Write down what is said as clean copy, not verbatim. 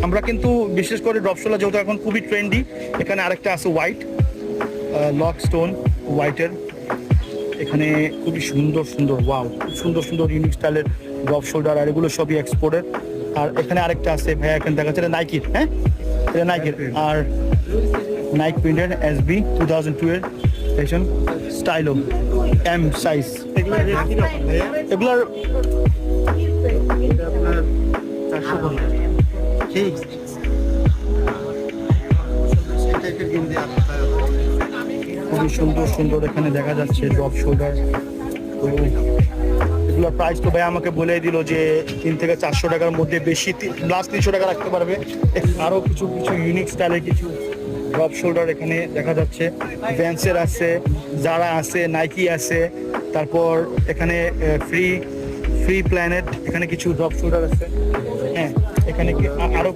আমরা কিন্তু বিশেষ করে ড্রপ শোল্ডার যেহেতু এখন খুবই ট্রেন্ডি, এখানে আরেকটা আছে হোয়াইট লক স্টোন হোয়াইটের, এখানে খুবই সুন্দর সুন্দর ওয়াও, খুব সুন্দর সুন্দর ইউনিক স্টাইলের ড্রপ শোল্ডার, আর এগুলো সবই এক্সপোর্টের। আর এখানে আরেকটা আছে ভাইয়া, এখানে দেখা যাচ্ছে এটা নাইকির, হ্যাঁ এটা নাইকির, আর নাইক প্রিন্টেড SB 2002 এর ফ্যাশন স্টাইলো M সাইজ। এগুলার আপনার 450 ঠিক সেই টাইপের গেঞ্জি খুবই সুন্দর সুন্দর এখানে দেখা যাচ্ছে ড্রপ শোল্ডার। তো এগুলোর প্রাইস তো ভাই আমাকে বলে দিল যে 3 থেকে 400 টাকার মধ্যে, বেশি প্লাস 300 টাকা রাখতে পারবে। আরও কিছু কিছু ইউনিক স্টাইলের কিছু ড্রপ শোল্ডার এখানে দেখা যাচ্ছে, ভ্যান্সের আছে, জারা আছে, নাইকি আছে, তারপর এখানে ফ্রি প্ল্যানেট, এখানে কিছু ড্রপ শোল্ডার আছে, হ্যাঁ এখানে আরও